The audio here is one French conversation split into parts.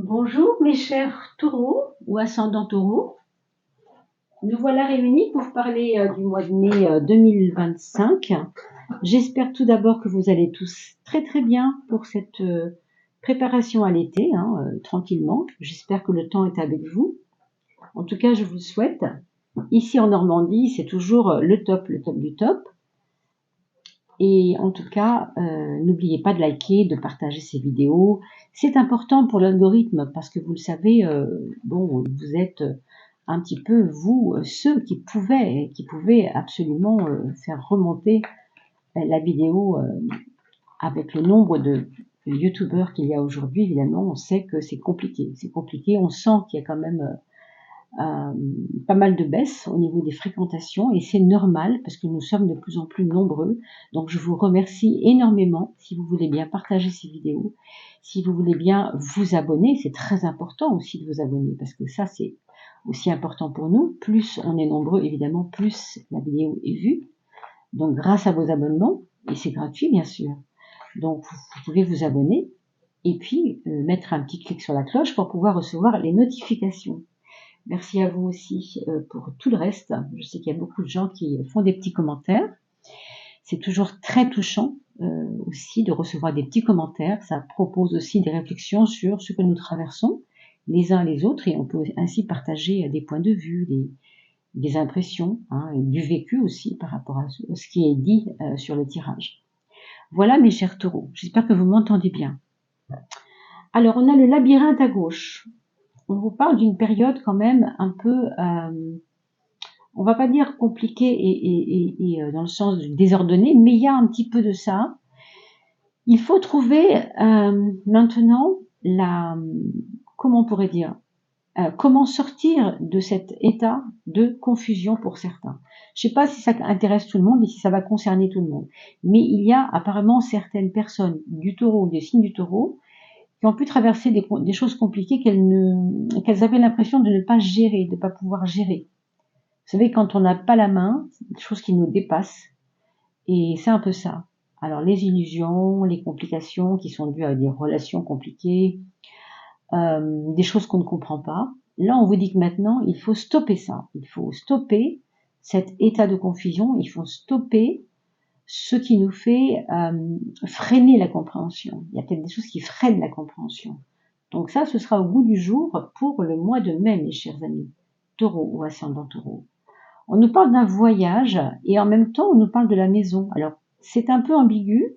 Bonjour mes chers taureaux ou ascendants taureaux. Nous voilà réunis pour parler du mois de mai 2025. J'espère tout d'abord que vous allez tous très très bien pour cette préparation à l'été, tranquillement. J'espère que le temps est avec vous. En tout cas, je vous le souhaite. Ici en Normandie, c'est toujours le top du top. Et en tout cas, n'oubliez pas de liker, de partager ces vidéos. C'est important pour l'algorithme parce que vous le savez, vous êtes un petit peu, vous, ceux qui pouvaient absolument faire remonter la vidéo avec le nombre de youtubeurs qu'il y a aujourd'hui. Évidemment, on sait que c'est compliqué. C'est compliqué, on sent qu'il y a quand même pas mal de baisse au niveau des fréquentations et c'est normal parce que nous sommes de plus en plus nombreux. Donc je vous remercie énormément si vous voulez bien partager ces vidéos, si vous voulez bien vous abonner, c'est très important aussi de vous abonner parce que ça c'est aussi important pour nous. Plus on est nombreux, évidemment, plus la vidéo est vue. Donc grâce à vos abonnements, et c'est gratuit bien sûr, donc vous pouvez vous abonner et puis mettre un petit clic sur la cloche pour pouvoir recevoir les notifications. Merci à vous aussi pour tout le reste. Je sais qu'il y a beaucoup de gens qui font des petits commentaires. C'est toujours très touchant aussi de recevoir des petits commentaires. Ça propose aussi des réflexions sur ce que nous traversons les uns les autres et on peut ainsi partager des points de vue, des impressions, et du vécu aussi par rapport à ce qui est dit sur le tirage. Voilà mes chers taureaux, j'espère que vous m'entendez bien. Alors on a le labyrinthe à gauche. On vous parle d'une période quand même un peu, on va pas dire compliquée et dans le sens du désordonné, mais il y a un petit peu de ça. Il faut trouver maintenant comment on pourrait dire, comment sortir de cet état de confusion pour certains. Je ne sais pas si ça intéresse tout le monde et si ça va concerner tout le monde, mais il y a apparemment certaines personnes du taureau ou des signes du taureau qui ont pu traverser des choses compliquées qu'elles avaient l'impression de ne pas gérer, de ne pas pouvoir gérer. Vous savez, quand on n'a pas la main, c'est des choses qui nous dépassent. Et c'est un peu ça. Alors, les illusions, les complications qui sont dues à des relations compliquées, des choses qu'on ne comprend pas. Là, on vous dit que maintenant, il faut stopper ça. Il faut stopper cet état de confusion. Il faut stopper ce qui nous fait freiner la compréhension. Il y a peut-être des choses qui freinent la compréhension. Donc ça, ce sera au goût du jour pour le mois de mai, mes chers amis, taureau ou ascendant taureau. On nous parle d'un voyage et en même temps, on nous parle de la maison. Alors, c'est un peu ambigu.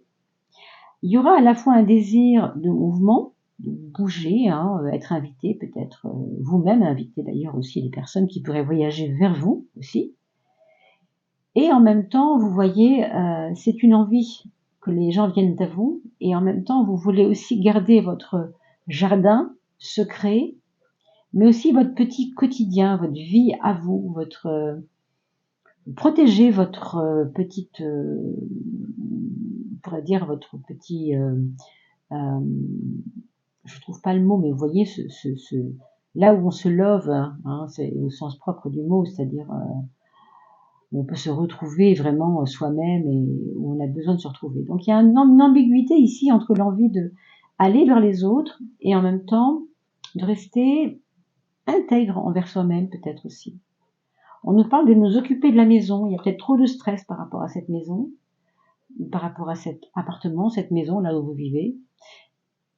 Il y aura à la fois un désir de mouvement, de bouger, être invité, peut-être vous-même inviter d'ailleurs aussi les personnes qui pourraient voyager vers vous aussi. Et en même temps, vous voyez, c'est une envie que les gens viennent à vous et en même temps, vous voulez aussi garder votre jardin secret, mais aussi votre petit quotidien, votre vie à vous, protéger votre petite, on pourrait dire votre petit, je trouve pas le mot, mais vous voyez là où on se love, c'est au sens propre du mot, c'est-à-dire où on peut se retrouver vraiment soi-même et où on a besoin de se retrouver. Donc il y a une ambiguïté ici entre l'envie de aller vers les autres et en même temps de rester intègre envers soi-même peut-être aussi. On nous parle de nous occuper de la maison. Il y a peut-être trop de stress par rapport à cette maison, par rapport à cet appartement, cette maison là où vous vivez.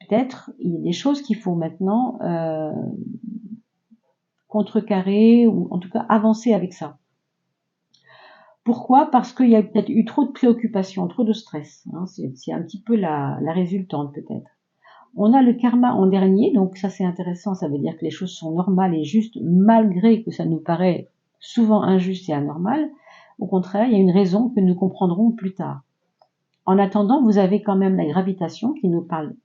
Peut-être il y a des choses qu'il faut maintenant contrecarrer ou en tout cas avancer avec ça. Pourquoi? Parce qu'il y a peut-être eu trop de préoccupations, trop de stress. C'est un petit peu la résultante peut-être. On a le karma en dernier, donc ça c'est intéressant, ça veut dire que les choses sont normales et justes malgré que ça nous paraît souvent injuste et anormal. Au contraire, il y a une raison que nous comprendrons plus tard. En attendant, vous avez quand même la gravitation qui nous parle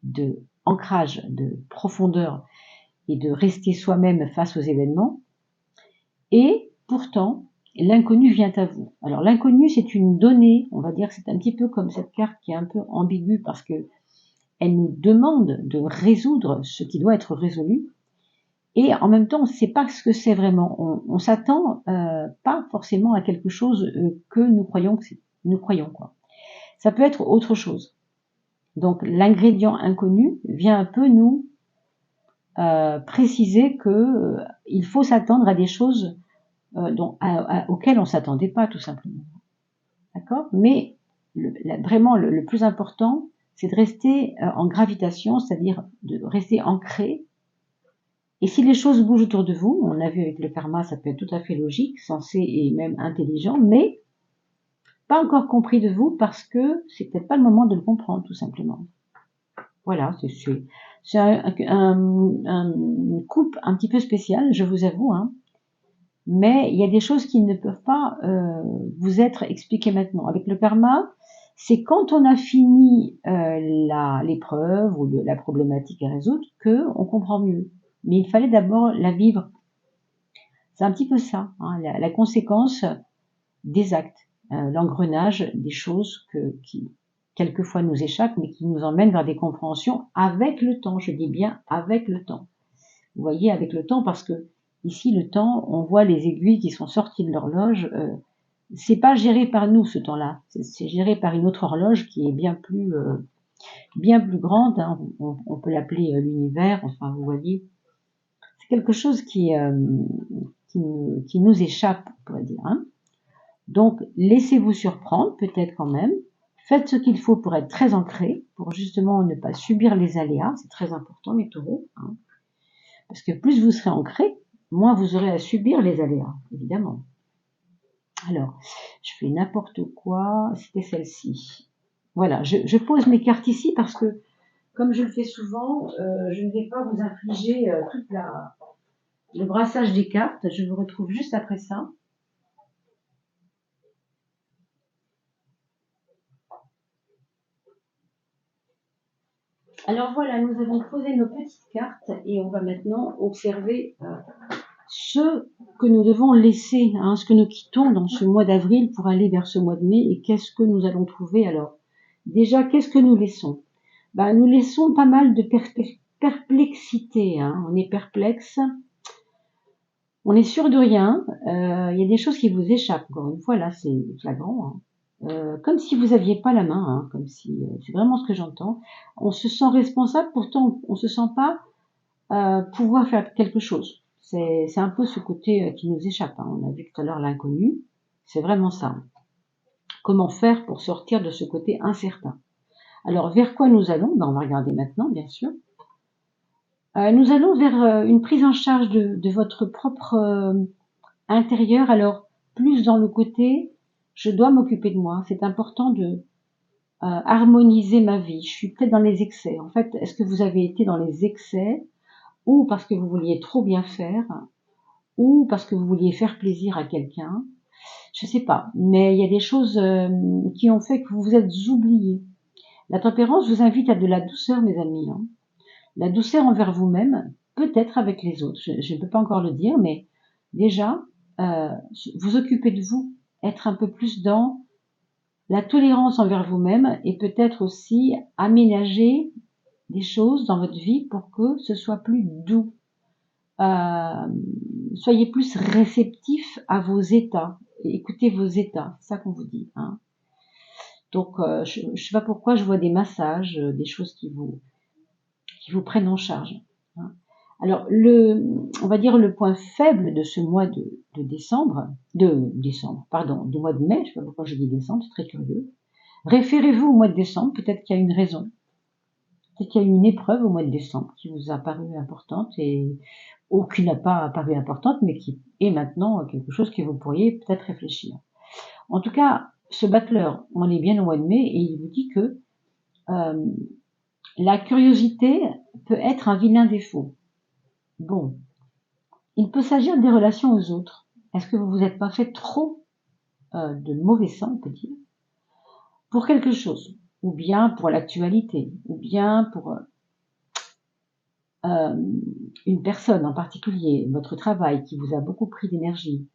de ancrage, de profondeur et de rester soi-même face aux événements. Et pourtant, l'inconnu vient à vous. Alors l'inconnu, c'est une donnée, on va dire que c'est un petit peu comme cette carte qui est un peu ambiguë parce que elle nous demande de résoudre ce qui doit être résolu. Et en même temps, on ne sait pas ce que c'est vraiment. On s'attend pas forcément à quelque chose que nous croyons quoi. Ça peut être autre chose. Donc l'ingrédient inconnu vient un peu nous préciser que il faut s'attendre à des choses auxquelles on s'attendait pas, tout simplement. D'accord? Mais vraiment, le plus important, c'est de rester en gravitation, c'est-à-dire de rester ancré. Et si les choses bougent autour de vous, on a vu avec le karma, ça peut être tout à fait logique, sensé et même intelligent, mais pas encore compris de vous parce que c'est peut-être pas le moment de le comprendre, tout simplement. Voilà, c'est une coupe un petit peu spéciale, je vous avoue, hein. Mais il y a des choses qui ne peuvent pas vous être expliquées maintenant. Avec le karma, c'est quand on a fini l'épreuve ou la problématique à résoudre que on comprend mieux. Mais il fallait d'abord la vivre. C'est un petit peu ça, hein, la conséquence des actes, l'engrenage des choses qui quelquefois nous échappent, mais qui nous emmènent vers des compréhensions avec le temps. Je dis bien avec le temps. Vous voyez, avec le temps, parce que ici, le temps, on voit les aiguilles qui sont sorties de l'horloge. C'est pas géré par nous ce temps-là. C'est géré par une autre horloge qui est bien plus grande. Hein. On peut l'appeler l'univers. Enfin, vous voyez, c'est quelque chose qui nous échappe, on pourrait dire. Hein. Donc, laissez-vous surprendre, peut-être quand même. Faites ce qu'il faut pour être très ancré, pour justement ne pas subir les aléas. C'est très important, mes taureaux. Hein. Parce que plus vous serez ancré, moins vous aurez à subir les aléas, évidemment. Alors, je fais n'importe quoi, c'était celle-ci. Voilà, je pose mes cartes ici parce que, comme je le fais souvent, je ne vais pas vous infliger tout le brassage des cartes. Je vous retrouve juste après ça. Alors voilà, nous avons posé nos petites cartes et on va maintenant observer ce que nous devons laisser, hein, ce que nous quittons dans ce mois d'avril pour aller vers ce mois de mai et qu'est-ce que nous allons trouver alors. Déjà, qu'est-ce que nous laissons? Nous laissons pas mal de perplexité, hein. On est perplexe, on est sûr de rien, il y a des choses qui vous échappent, encore une fois, là c'est flagrant, hein. Comme si vous aviez pas la main, hein, comme si, c'est vraiment ce que j'entends. On se sent responsable, pourtant on se sent pas pouvoir faire quelque chose. C'est un peu ce côté qui nous échappe, hein. On a vu tout à l'heure l'inconnu, c'est vraiment ça. Comment faire pour sortir de ce côté incertain? Alors, vers quoi nous allons? On va regarder maintenant, bien sûr. Nous allons vers une prise en charge de votre propre intérieur. Alors, plus dans le côté, je dois m'occuper de moi. C'est important de harmoniser ma vie. Je suis peut-être dans les excès. En fait, est-ce que vous avez été dans les excès ou parce que vous vouliez trop bien faire ou parce que vous vouliez faire plaisir à quelqu'un? Je sais pas. Mais il y a des choses qui ont fait que vous vous êtes oubliés. La tempérance vous invite à de la douceur, mes amis, hein. La douceur envers vous-même, peut-être avec les autres. Je ne peux pas encore le dire, mais déjà, vous occuper de vous, être un peu plus dans la tolérance envers vous-même et peut-être aussi aménager des choses dans votre vie pour que ce soit plus doux. Soyez plus réceptif à vos états. Écoutez vos états, c'est ça qu'on vous dit. Hein. Donc, je ne sais pas pourquoi je vois des massages, des choses qui vous prennent en charge. Hein. Alors, on va dire le point faible de ce mois du mois de mai, je ne sais pas pourquoi je dis décembre, c'est très curieux. Référez-vous au mois de décembre, peut-être qu'il y a une raison. Peut-être qu'il y a eu une épreuve au mois de décembre qui vous a paru importante ou qui n'a pas paru importante, mais qui est maintenant quelque chose que vous pourriez peut-être réfléchir. En tout cas, ce battleur, on est bien au mois de mai et il vous dit que la curiosité peut être un vilain défaut. Bon, il peut s'agir des relations aux autres. Est-ce que vous vous êtes pas fait trop de mauvais sang, on peut dire, pour quelque chose, ou bien pour l'actualité, ou bien pour une personne en particulier, votre travail qui vous a beaucoup pris d'énergie,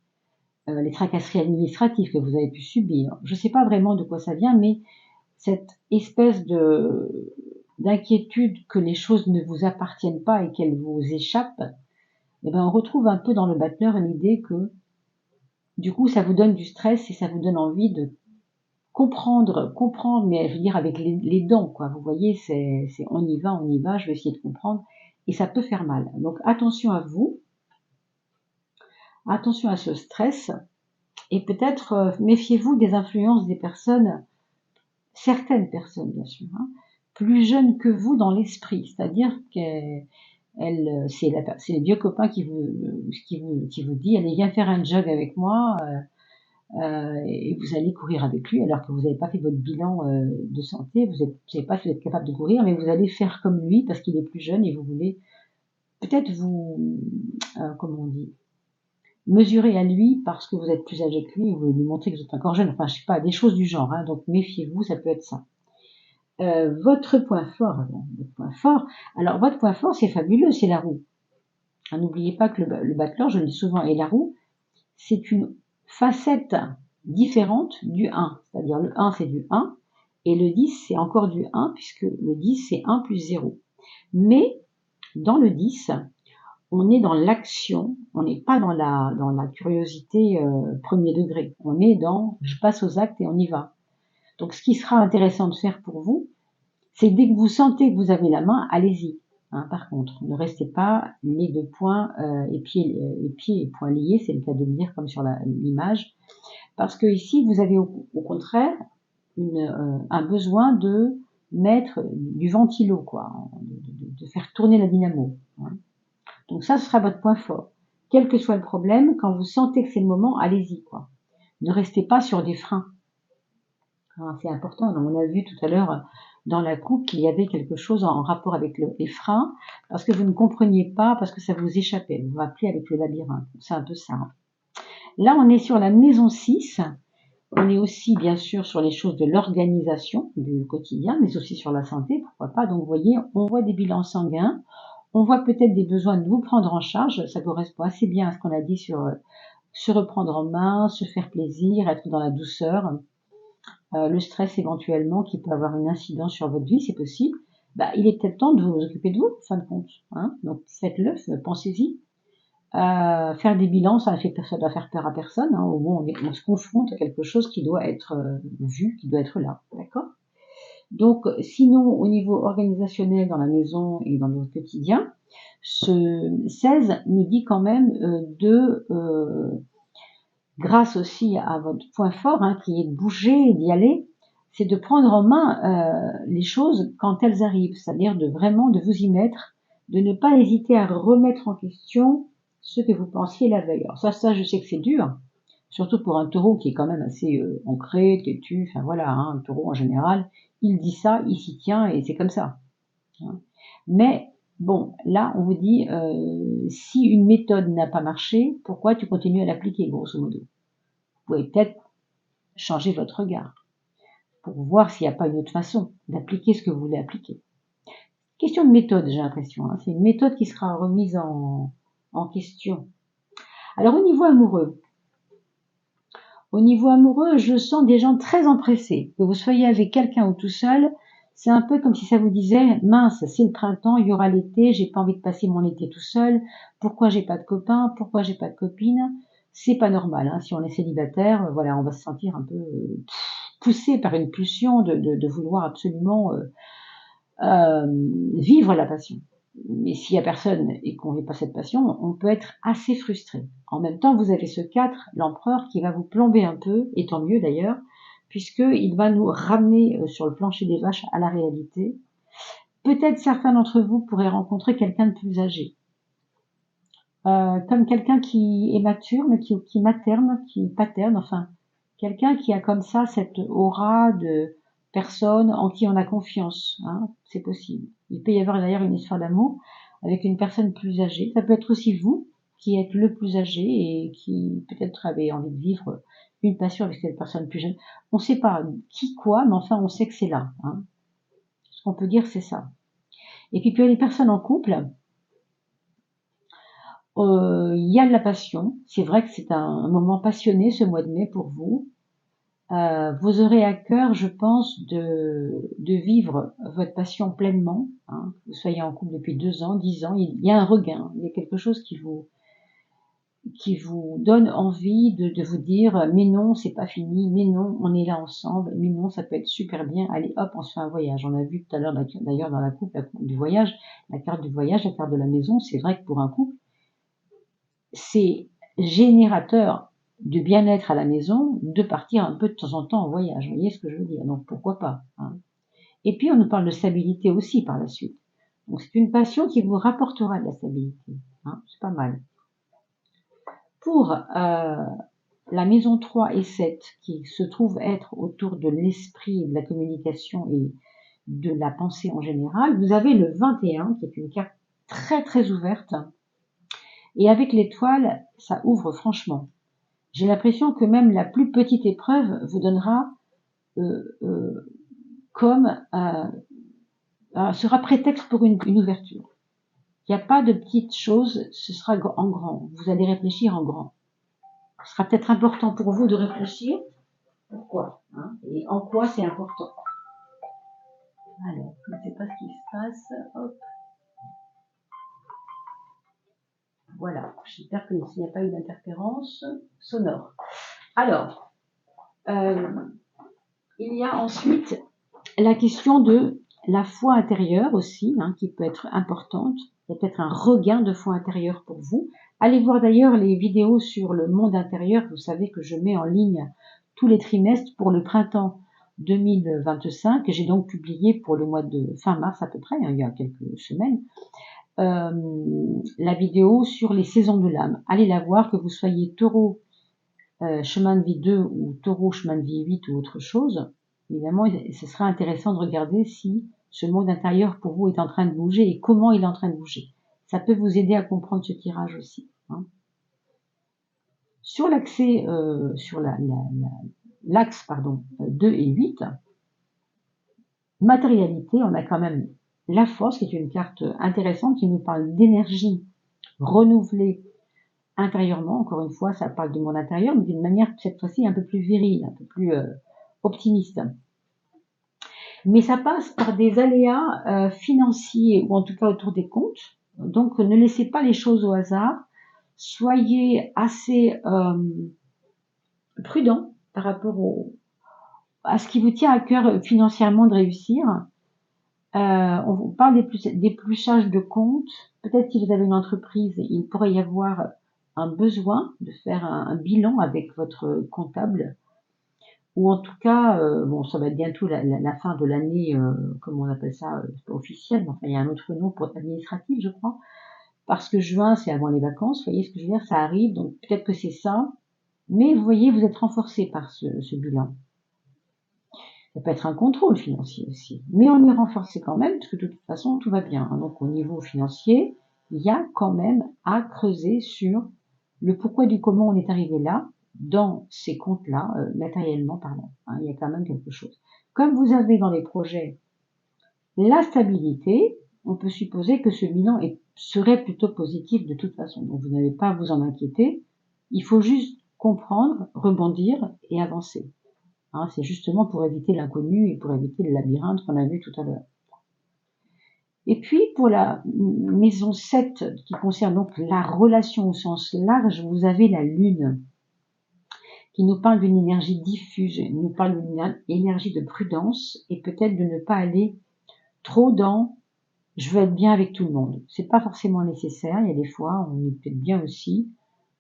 les tracasseries administratives que vous avez pu subir. Je ne sais pas vraiment de quoi ça vient, mais cette espèce d'inquiétude que les choses ne vous appartiennent pas et qu'elles vous échappent, eh ben on retrouve un peu dans le battleur une idée que du coup ça vous donne du stress et ça vous donne envie de comprendre, mais je veux dire avec les dents, quoi. Vous voyez, c'est on y va, je vais essayer de comprendre. et ça peut faire mal. Donc attention à vous, attention à ce stress, et peut-être méfiez-vous des influences des personnes, certaines personnes bien sûr, hein, plus jeunes que vous dans l'esprit, c'est-à-dire que c'est le vieux copain qui vous dit allez viens faire un jog avec moi et vous allez courir avec lui alors que vous n'avez pas fait votre bilan de santé, vous savez pas si vous êtes capable de courir, mais vous allez faire comme lui parce qu'il est plus jeune et vous voulez peut-être vous comment on dit, mesurer à lui parce que vous êtes plus âgé que lui, vous voulez lui montrer que vous êtes encore jeune, enfin je sais pas, des choses du genre, hein, donc méfiez-vous, ça peut être ça. Votre point fort, alors votre point fort c'est fabuleux, c'est la roue. N'oubliez pas que le battleur, je le dis souvent, et la roue, c'est une facette différente du 1. C'est-à-dire le 1, c'est du 1, et le 10, c'est encore du 1, puisque le 10, c'est 1 plus 0. Mais dans le 10, on est dans l'action, on n'est pas dans la curiosité premier degré. On est dans je passe aux actes et on y va. Donc ce qui sera intéressant de faire pour vous, c'est dès que vous sentez que vous avez la main, allez-y. Hein, par contre, ne restez pas les deux poings et pieds et poings liés, c'est le cas de le dire comme sur l'image, parce que ici vous avez au contraire un besoin de mettre du ventilo, quoi, de faire tourner la dynamo. Hein. Donc ça, ce sera votre point fort. Quel que soit le problème, quand vous sentez que c'est le moment, allez-y, quoi. Ne restez pas sur des freins. Hein, c'est important. On a vu tout à l'heure dans la coupe qu'il y avait quelque chose en rapport avec les freins, parce que vous ne compreniez pas, parce que ça vous échappait. Vous vous rappelez avec le labyrinthe. C'est un peu ça. Hein. Là, on est sur la maison 6. On est aussi, bien sûr, sur les choses de l'organisation du quotidien, mais aussi sur la santé, pourquoi pas. Donc, vous voyez, on voit des bilans sanguins. On voit peut-être des besoins de vous prendre en charge. Ça correspond assez bien à ce qu'on a dit sur se reprendre en main, se faire plaisir, être dans la douceur. Le stress éventuellement qui peut avoir une incidence sur votre vie, c'est possible. Bah, il est peut-être temps de vous occuper de vous, en fin de compte. Hein. Donc faites-le, pensez-y. Faire des bilans, ça doit faire peur à personne. Hein. Au moins, on se confronte à quelque chose qui doit être vu, qui doit être là. D'accord ? Donc, sinon, au niveau organisationnel dans la maison et dans notre quotidien, ce 16 nous dit quand même grâce aussi à votre point fort, hein, qui est de bouger et d'y aller, c'est de prendre en main les choses quand elles arrivent, c'est-à-dire de vraiment de vous y mettre, de ne pas hésiter à remettre en question ce que vous pensiez la veille. Alors ça, je sais que c'est dur, surtout pour un taureau qui est quand même assez ancré, têtu, enfin voilà, hein, un taureau en général, il dit ça, il s'y tient et c'est comme ça. Hein. Mais bon, là, on vous dit, si une méthode n'a pas marché, pourquoi tu continues à l'appliquer, grosso modo? Vous pouvez peut-être changer votre regard pour voir s'il n'y a pas une autre façon d'appliquer ce que vous voulez appliquer. Question de méthode, j'ai l'impression. Hein. C'est une méthode qui sera remise en question. Alors, au niveau amoureux, je sens des gens très empressés. Que vous soyez avec quelqu'un ou tout seul, c'est un peu comme si ça vous disait, mince, c'est le printemps, il y aura l'été, j'ai pas envie de passer mon été tout seul, pourquoi j'ai pas de copain, pourquoi j'ai pas de copine, c'est pas normal, hein. Si on est célibataire, voilà, on va se sentir un peu poussé par une pulsion de vouloir absolument vivre la passion. Mais s'il y a personne et qu'on vit pas cette passion, on peut être assez frustré. En même temps, vous avez ce 4, l'empereur, qui va vous plomber un peu, et tant mieux d'ailleurs, puisqu'il va nous ramener sur le plancher des vaches à la réalité. Peut-être certains d'entre vous pourraient rencontrer quelqu'un de plus âgé, comme quelqu'un qui est mature, mais qui materne, qui paterne, enfin, quelqu'un qui a comme ça cette aura de personne en qui on a confiance, hein, c'est possible. Il peut y avoir d'ailleurs une histoire d'amour avec une personne plus âgée. Ça peut être aussi vous qui êtes le plus âgé et qui peut-être avez envie de vivre une passion avec cette personne plus jeune. On ne sait pas qui quoi, mais enfin on sait que c'est là. Hein. Ce qu'on peut dire, c'est ça. Et puis il y a les personnes en couple. Il y a de la passion. C'est vrai que c'est un moment passionné ce mois de mai pour vous. Vous aurez à cœur, je pense, de vivre votre passion pleinement. Hein, que vous soyez en couple depuis 2 ans, 10 ans, il y a un regain, il y a quelque chose qui vous qui vous donne envie de vous dire mais non, c'est pas fini, mais non, on est là ensemble, mais non, ça peut être super bien, allez hop, on se fait un voyage. On a vu tout à l'heure d'ailleurs dans la coupe du voyage, la carte du voyage, la carte de la maison. C'est vrai que pour un couple, c'est générateur de bien-être à la maison de partir un peu de temps en temps en voyage. Vous voyez ce que je veux dire? Donc pourquoi pas, hein. Et puis on nous parle de stabilité aussi par la suite. Donc c'est une passion qui vous rapportera de la stabilité, hein, c'est pas mal. Pour la maison 3 et 7, qui se trouvent être autour de l'esprit, de la communication et de la pensée en général, vous avez le 21, qui est une carte très très ouverte. Et avec l'étoile, ça ouvre franchement. J'ai l'impression que même la plus petite épreuve vous donnera sera prétexte pour une ouverture. Il n'y a pas de petites choses, ce sera en grand. Vous allez réfléchir en grand. Ce sera peut-être important pour vous de réfléchir. Pourquoi, hein, et en quoi c'est important. Alors, je ne sais pas ce qui se passe. Hop. Voilà. J'espère qu'il n'y a pas eu d'interférence sonore. Alors, il y a ensuite la question de la foi intérieure aussi, hein, qui peut être importante. Il y a peut-être un regain de foi intérieure pour vous. Allez voir d'ailleurs les vidéos sur le monde intérieur. Vous savez que je mets en ligne tous les trimestres pour le printemps 2025, que j'ai donc publié pour le mois de fin mars à peu près, hein, il y a quelques semaines, la vidéo sur les saisons de l'âme. Allez la voir, que vous soyez taureau chemin de vie 2 ou taureau chemin de vie 8 ou autre chose. Évidemment, ce sera intéressant de regarder si ce monde intérieur pour vous est en train de bouger et comment il est en train de bouger. Ça peut vous aider à comprendre ce tirage aussi, hein. Sur l'accès, sur l'axe 2 et 8, matérialité, on a quand même la force, qui est une carte intéressante, qui nous parle d'énergie renouvelée intérieurement. Encore une fois, ça parle du monde intérieur, mais d'une manière cette fois-ci un peu plus virile, un peu plus optimiste. Mais ça passe par des aléas financiers, ou en tout cas autour des comptes. Donc ne laissez pas les choses au hasard. Soyez assez prudent par rapport à ce qui vous tient à cœur financièrement de réussir. On vous parle d'épluchage de comptes. Peut-être si vous avez une entreprise, il pourrait y avoir un besoin de faire un bilan avec votre comptable. Ou en tout cas, bon, ça va être bientôt la fin de l'année, comment on appelle ça, officielle. Enfin, il y a un autre nom pour administratif, je crois. Parce que juin, c'est avant les vacances. Vous voyez ce que je veux dire? Ça arrive, donc peut-être que c'est ça. Mais vous voyez, vous êtes renforcé par ce bilan. Ça peut être un contrôle financier aussi. Mais on est renforcé quand même, parce que de toute façon, tout va bien. Donc au niveau financier, il y a quand même à creuser sur le pourquoi du comment on est arrivé là, dans ces comptes-là, matériellement parlant, hein, il y a quand même quelque chose. Comme vous avez dans les projets la stabilité, on peut supposer que ce bilan serait plutôt positif de toute façon. Donc vous n'avez pas à vous en inquiéter. Il faut juste comprendre, rebondir et avancer. Hein, c'est justement pour éviter l'inconnu et pour éviter le labyrinthe qu'on a vu tout à l'heure. Et puis pour la maison 7, qui concerne donc la relation au sens large, vous avez la lune, qui nous parle d'une énergie diffuse, nous parle d'une énergie de prudence et peut-être de ne pas aller trop dans je veux être bien avec tout le monde. C'est pas forcément nécessaire. Il y a des fois, on est peut-être bien aussi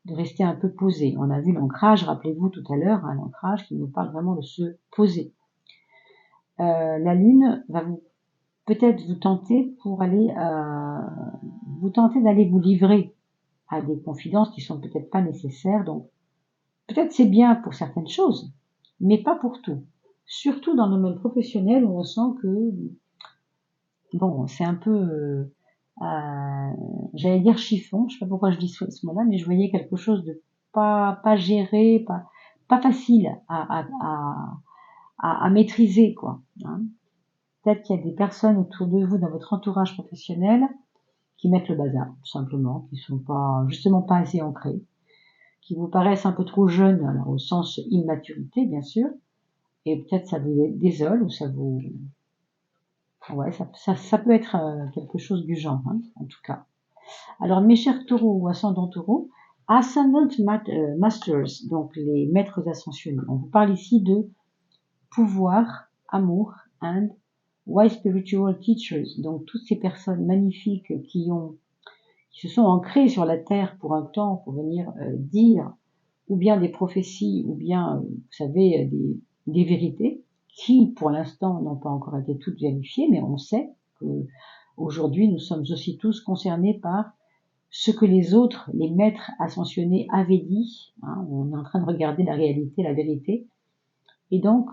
de rester un peu posé. On a vu l'ancrage, rappelez-vous tout à l'heure, hein, l'ancrage qui nous parle vraiment de se poser. La lune va peut-être vous tenter d'aller vous livrer à des confidences qui sont peut-être pas nécessaires. Donc peut-être c'est bien pour certaines choses, mais pas pour tout. Surtout dans le domaine professionnel où on sent que bon, c'est un peu j'allais dire chiffon, je sais pas pourquoi je dis ce mot-là, mais je voyais quelque chose de pas géré, pas facile à maîtriser, quoi, hein. Peut-être qu'il y a des personnes autour de vous dans votre entourage professionnel qui mettent le bazar, tout simplement, qui sont pas, justement pas assez ancrés, qui vous paraissent un peu trop jeunes, alors au sens immaturité, bien sûr, et peut-être ça vous désole ou ça vous, ouais, ça peut être quelque chose du genre, hein, en tout cas. Alors, mes chers taureaux ou ascendants taureaux, Ascendant Masters, donc les maîtres ascensionnés. On vous parle ici de pouvoir, amour, and wise spiritual teachers. Donc toutes ces personnes magnifiques qui se sont ancrées sur la terre pour un temps, pour venir dire ou bien des prophéties, ou bien, vous savez, des vérités, qui pour l'instant n'ont pas encore été toutes vérifiées, mais on sait que aujourd'hui nous sommes aussi tous concernés par ce que les autres, les maîtres ascensionnés avaient dit. Hein, on est en train de regarder la réalité, la vérité, et donc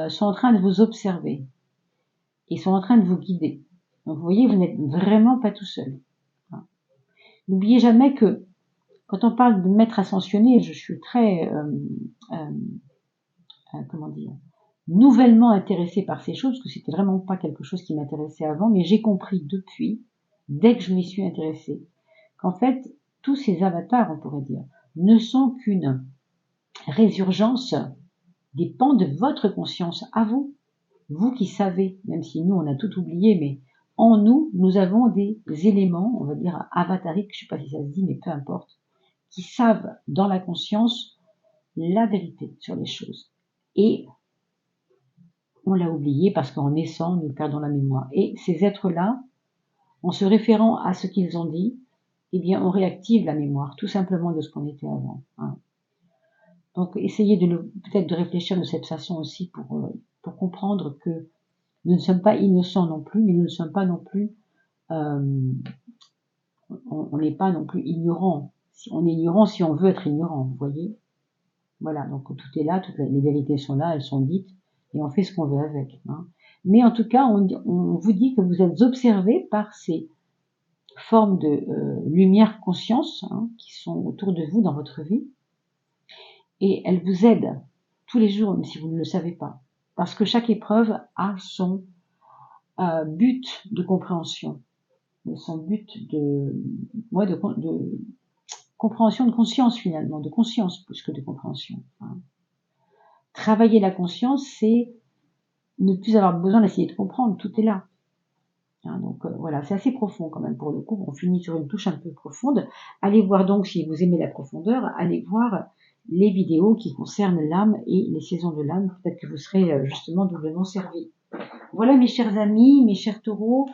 sont en train de vous observer, et sont en train de vous guider. Donc vous voyez, vous n'êtes vraiment pas tout seul. Hein. N'oubliez jamais que quand on parle de maître ascensionné, je suis très, comment dire, nouvellement intéressée par ces choses, parce que c'était vraiment pas quelque chose qui m'intéressait avant, mais j'ai compris depuis, dès que je m'y suis intéressée, qu'en fait, tous ces avatars, on pourrait dire, ne sont qu'une résurgence des pans de votre conscience à vous. Vous qui savez, même si nous on a tout oublié, mais en nous, nous avons des éléments, on va dire avatariques, je sais pas si ça se dit, mais peu importe, qui savent dans la conscience la vérité sur les choses. Et on l'a oublié parce qu'en naissant, nous perdons la mémoire. Et ces êtres-là, en se référant à ce qu'ils ont dit, eh bien, on réactive la mémoire, tout simplement de ce qu'on était avant. Hein. Donc, essayez peut-être de réfléchir de cette façon aussi pour comprendre que nous ne sommes pas innocents non plus, mais nous ne sommes pas non plus, on n'est pas non plus ignorants. On est ignorant si on veut être ignorant, vous voyez. Voilà, donc tout est là, toutes les vérités sont là, elles sont dites, et on fait ce qu'on veut avec. Hein. Mais en tout cas, on vous dit que vous êtes observé par ces formes de lumière conscience hein, qui sont autour de vous dans votre vie, et elles vous aident tous les jours, même si vous ne le savez pas, parce que chaque épreuve a son but de compréhension, son but de compréhension de conscience finalement, de conscience plus que de compréhension. Hein. Travailler la conscience, c'est ne plus avoir besoin d'essayer de comprendre, tout est là. Hein, donc voilà, c'est assez profond quand même pour le coup, on finit sur une touche un peu profonde. Allez voir donc, si vous aimez la profondeur, allez voir les vidéos qui concernent l'âme et les saisons de l'âme, peut-être que vous serez justement doublement servis. Voilà mes chers amis, mes chers taureaux,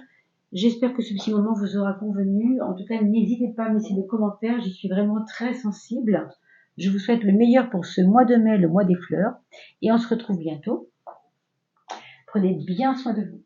j'espère que ce petit moment vous aura convenu. En tout cas, n'hésitez pas à me laisser des commentaires, j'y suis vraiment très sensible. Je vous souhaite le meilleur pour ce mois de mai, le mois des fleurs, et on se retrouve bientôt. Prenez bien soin de vous.